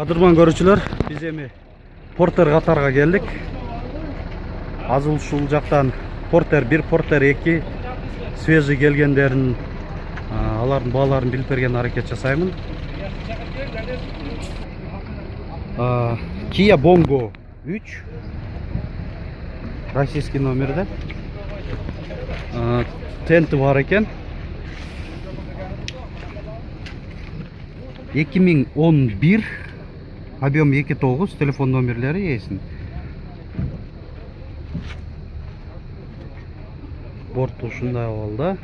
Кадырман көрүүчүлөр, биз эми Портер катарга келдик. Азыр ушул жактан Портер 1, Портер 2 свежий келгендерин, алардын бааларын билип берген аракет жасаймын. Kia Bongo 3 российский номерде. Тенти бар экен. 2011 объем 2.9, телефон номерлери эсин. Борту ушундай болду.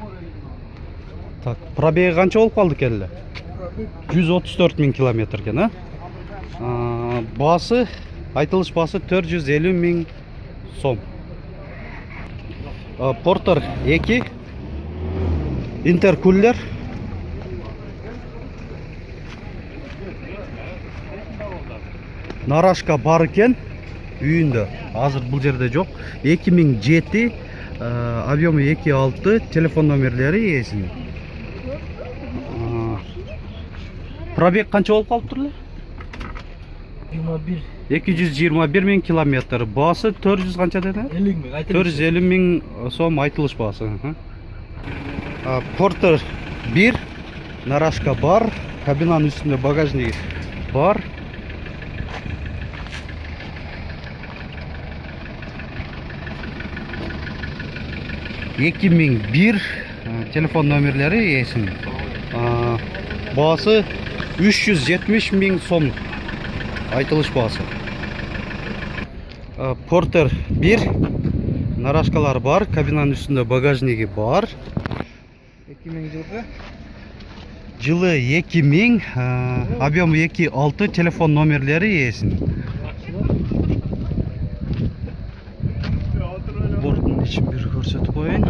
Так, пробеги канча болуп калды экен эле? 134 000 километр экен, Баасы, айтылыш баасы 450 000 сом. Портер 2 интеркулер. Нарашка бар экен үйүндө. Азыр бул жерде жок. 2007 объему 2.6, телефон номерлери эсин. Пробег канча болуп калыптыр эле? 221 000 километр. Баасы 400 канча деди? 450 000 сом айтылыш баасы. Портер 1 нарашка бар, кабинанын үстүндө багажник бар. ...2001 телефон номерлери эсин. Баасы 370 000 сом айтылыш баасы. Портер 1 нарашкалар бар, кабинанын үстүндө багажниги бар. 2000 жылы 2000, объему 2.6, телефон номерлери эсин. Борттун ичин бир көрсөтүп коеюн.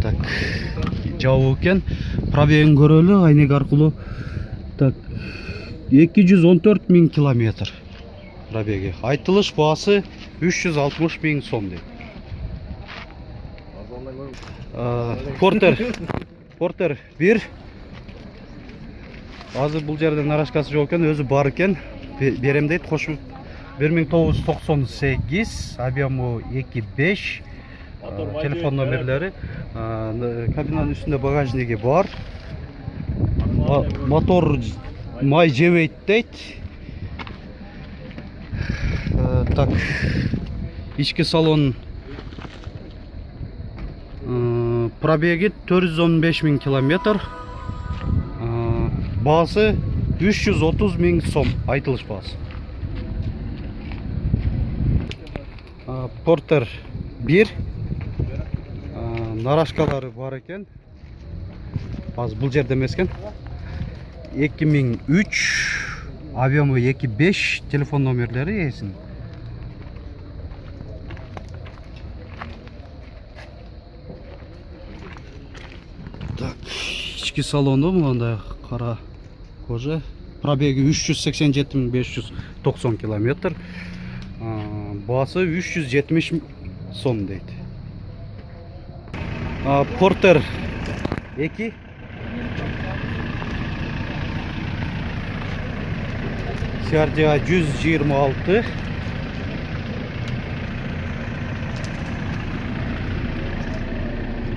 Так, жабуу экен. Пробегин көрөлү айнек аркылуу. Так, 214 000 километр пробеги. Айтылыш баасы 360 000 сом дейт. Портер 1. Азыр бул жерде нарашкасы жок экен, өзү бар экен. Берем дейт, кошуп 1998, объему 2.5, телефон номерлери, кабинанын үстүндө багажниги бар. Мотор май жебейт дейт. Так, ички салон пробеги 415 000 километр. Баасы 330 000 сом айтылыш баасы. Портер 1 нарашкалары бар экен. Азыр бул жерде эмес экен. 2003, объему 2.5, телефон номерлери эсин. Так, ички салону мындай кара кожа. Пробеги 387 590 километр. Баасы 370 000 сом дейт. Портер 2 Сиардиа 126,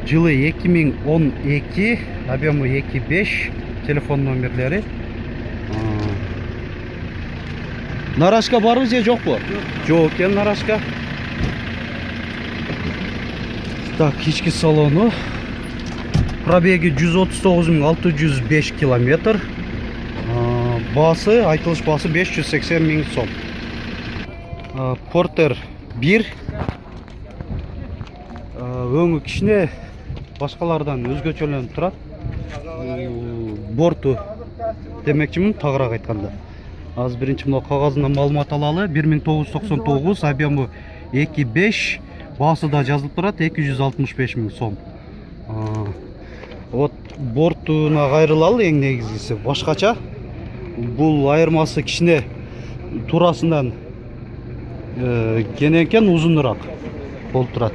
жылы 2012, объему 2.5, телефон номерлери. Нарашка барбы же жокпу? Жок экен нарашка. Так, ички салону. Пробеги 139 605 километр. Баасы, айтылыш баасы 580 000 сом. Портер 1. Өңү кичине башкалардан өзгөчөлөнүп турат. Борту демекчимин, тагыраак айтканда. Азыр биринчи мына кагазынан маалымат алалы. 1999, объему 2.5, баасы да жазылып турат, 265 000 сом. Вот бортуна кайрылалы эң негизгиси башкача. Бул айырмасы кичине турасынан кененкен, узунураак болуп турат.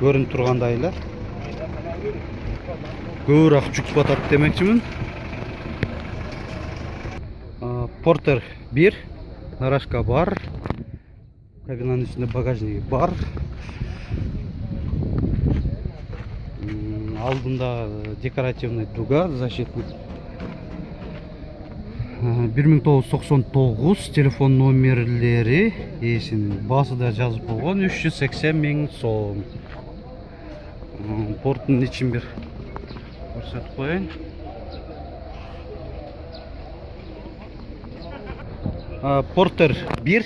Көрүнүп тургандай эле. көбүрөөк жүк батат демекчимин. Портер 1, нарашка бар, кабинаның үстінде багажнигі бар. Алдында декоративный дуга защитный. 1999 телефон номерлері есінің басы да жазып болған 380 000 сом. Порттың için бір көрсетіп қойын. Портер 1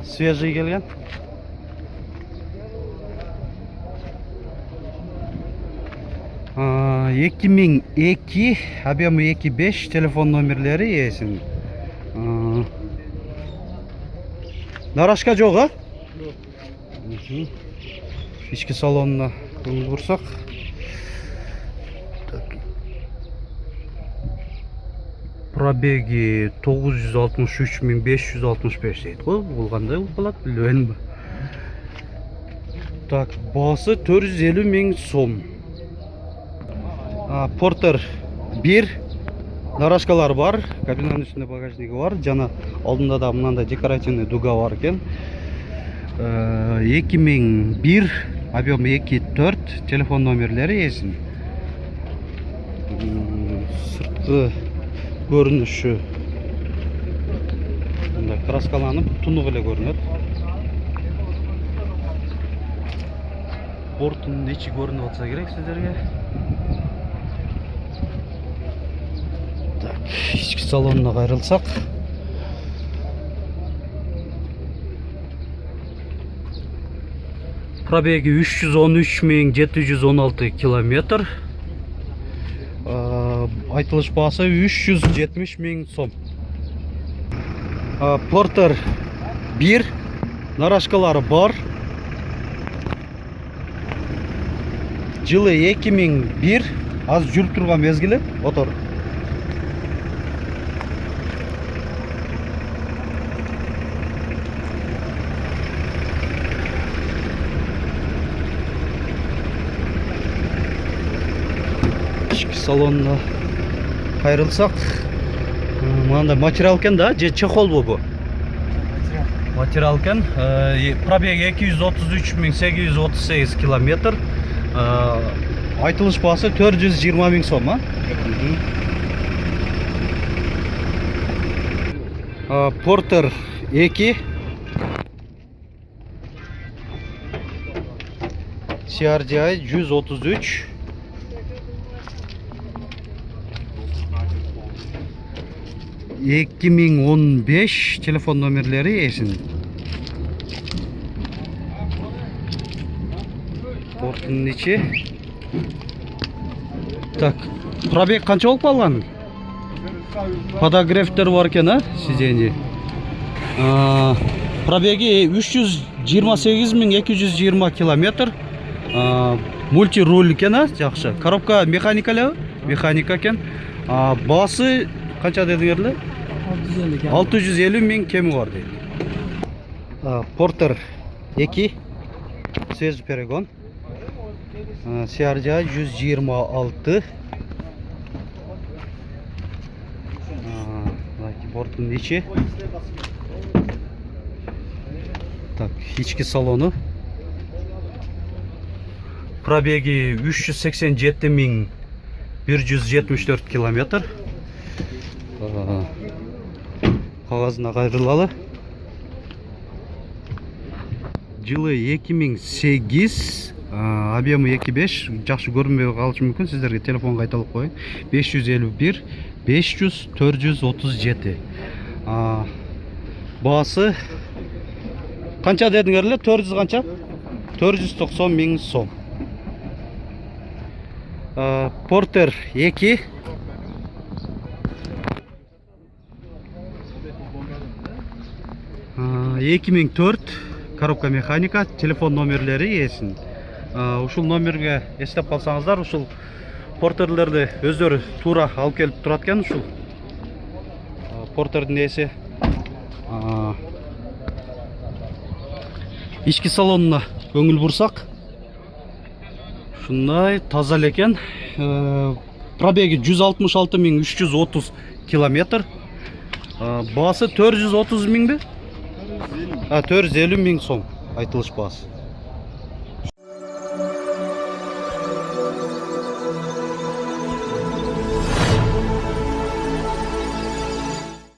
свежий келген. Екі мың екі, объемы 2.5, телефон номерлері есін. Нарашка жоқ, а? Жоқ. Ішкі салонына көңіл бұрсақ. Пробеги 963 565 дейді ғой. Бұл қандай болып қалады, білуен бі? Так, басы 450 000 сом. Портер 1, нарашкалар бар, кабинаның үстінде багажнигі бар, жана алдында да мынандай декоративный дуга бар екен. 2001, объем 2.4, телефон номерлері есін. Сыртқы көрініші краскаланып, тұнық еле көрінеді. Порттың іші көрініп отса керек сіздерге. İçki salonuna ayrılsak. Pробеги 313 716 kilometr. Айтылыш басы 370 000 сом. Портер 1, нарашкалары бар. Жылы 2001, аз жүріп тұрған мезгілі отыр. Салонына қайрылсақ, мынандай материал кен да, же чехол бұл? Материал кен. Пробег 233 838 километр. Айтылыш басы 420 000 сом. Портер 2, CRDI 133. 2015 telefon номерлері есін. Порттың іші. Так, пробег қанша болып қалған? Подогревтер бар екен, сиденье. Пробеги 328 220 километр. Мультируль екен, жақсы. Коробка механикалы, механика екен. Басы қанша дедіңерлі? 650 000 кемі бар дейді. Портер 2, свежий перегон. CRDI 126. Порттың іші. Так, içki salonu. Пробеги 387 174 километр. Қағазына қайрылалы. Жылы 2008, объемы 2.5, жақсы көрінбей қалышы мүмкін, сіздерге телефон қайталып қойын. 551 500 437. Басы қанша дедіңерлі? 400 қанша? 490 000 сом. Портер 2, 2004, коробка механика, телефон номерлері есін. Ушул номерге естеп қалсаңыздар, ушул портерлерді өздері тура алып келіп тұраткен. Ушул портердің есі. Ішкі салонына көңіл бұрсақ, шындай таза екен. Пробеги 166 330 километр. Баасы 430 миңби? 450 миң сом айтылыш баасы.